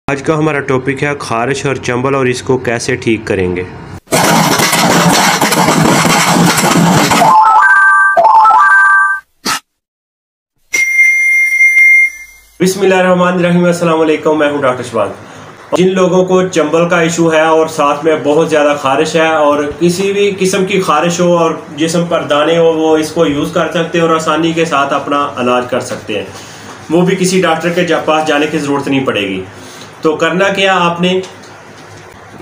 आज का हमारा टॉपिक है खारिश और चंबल और इसको कैसे ठीक करेंगे। बिस्मिल्लाहिर्रहमानिर्रहीम, अस्सलाम वालेकुम। मैं हूं डॉक्टर शबान। जिन लोगों को चंबल का इशू है और साथ में बहुत ज़्यादा खारिश है और किसी भी किस्म की खारिश हो और जिस्म पर दाने हो, वो इसको यूज़ कर सकते हैं और आसानी के साथ अपना इलाज कर सकते हैं। वो भी किसी डॉक्टर के पास जाने की ज़रूरत नहीं पड़ेगी। तो करना क्या, आपने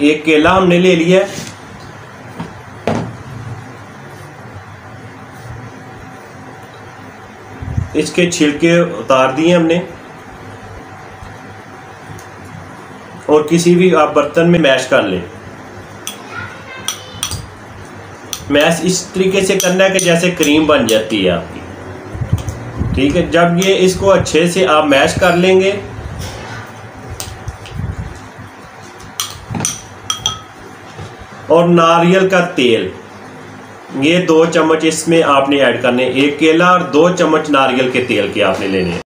एक केला हमने ले लिया है, इसके छिलके उतार दिए हमने और किसी भी आप बर्तन में मैश कर लें। मैश इस तरीके से करना है कि जैसे क्रीम बन जाती है आपकी। ठीक है, जब ये इसको अच्छे से आप मैश कर लेंगे और नारियल का तेल, ये 2 चम्मच इसमें आपने ऐड करने। एक केला और 2 चम्मच नारियल के तेल के आपने लेने हैं।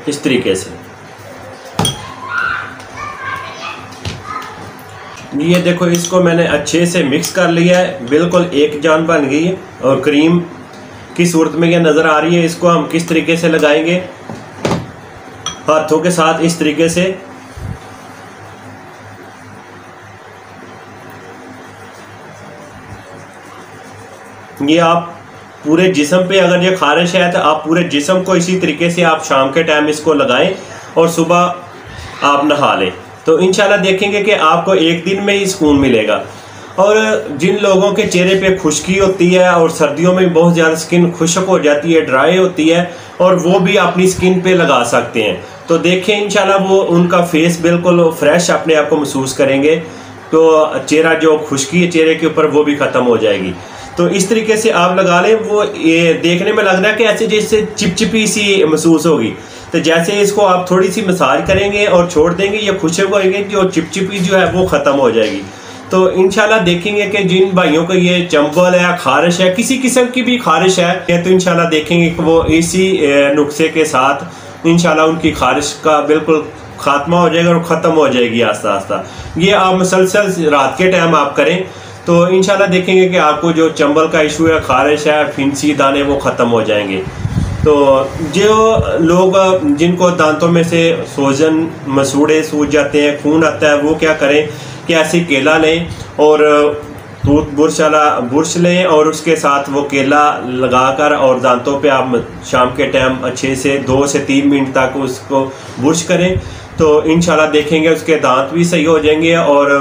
इस तरीके से ये देखो, इसको मैंने अच्छे से मिक्स कर लिया है, बिल्कुल एक जान बन गई है और क्रीम की सूरत में ये नज़र आ रही है। इसको हम किस तरीके से लगाएंगे, हाथों के साथ इस तरीके से। ये आप पूरे जिस्म पे, अगर ये खारिश है तो आप पूरे जिस्म को इसी तरीके से आप शाम के टाइम इसको लगाएं और सुबह आप नहा लें। तो इंशाल्लाह देखेंगे कि आपको एक दिन में ही सुकून मिलेगा। और जिन लोगों के चेहरे पे खुश्की होती है और सर्दियों में बहुत ज़्यादा स्किन खुश्क हो जाती है, ड्राई होती है, और वो भी अपनी स्किन पे लगा सकते हैं। तो देखें इंशाल्लाह वो उनका फेस बिल्कुल फ्रेश अपने आप को महसूस करेंगे। तो चेहरा जो खुश्की है चेहरे के ऊपर वो भी ख़त्म हो जाएगी। तो इस तरीके से आप लगा लें। वो ये देखने में लग रहा है कि ऐसे जैसे चिपचिपी सी महसूस होगी। तो जैसे इसको आप थोड़ी सी मसाज करेंगे और छोड़ देंगे, ये खुशक होएंगे, जो चिपचिपी जो है वो ख़त्म हो जाएगी। तो इंशाल्लाह देखेंगे कि जिन भाइयों को ये चंबल है, खारिश है, किसी किस्म की भी खारिश है, तो इंशाल्लाह देखेंगे कि वो इसी नुस्खे के साथ इंशाल्लाह उनकी खारिश का बिल्कुल खात्मा हो जाएगा और ख़त्म हो जाएगी आस्ता आस्ता। ये आप मुसलसल रात के टाइम आप करें तो इंशाल्लाह देखेंगे कि आपको जो चंबल का इशू है, खारिश है, फिंसी दाने, वो ख़त्म हो जाएंगे। तो जो लोग जिनको दांतों में से सोजन, मसूड़े सूज जाते हैं, खून आता है, वो क्या करें कि ऐसे केला लें और टूथ ब्रश वाला ब्रश लें और उसके साथ वो केला लगाकर और दांतों पे आप शाम के टाइम अच्छे से 2 से 3 मिनट तक उसको ब्रश करें। तो इंशाल्लाह देखेंगे उसके दांत भी सही हो जाएंगे और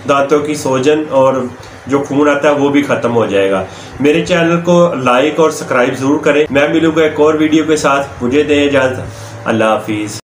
दांतों की सोजन और जो खून आता है वो भी ख़त्म हो जाएगा। मेरे चैनल को लाइक और सब्सक्राइब ज़रूर करें। मैं मिलूँगा एक और वीडियो के साथ। मुझे दें इजाज़त। अल्लाह हाफिज़।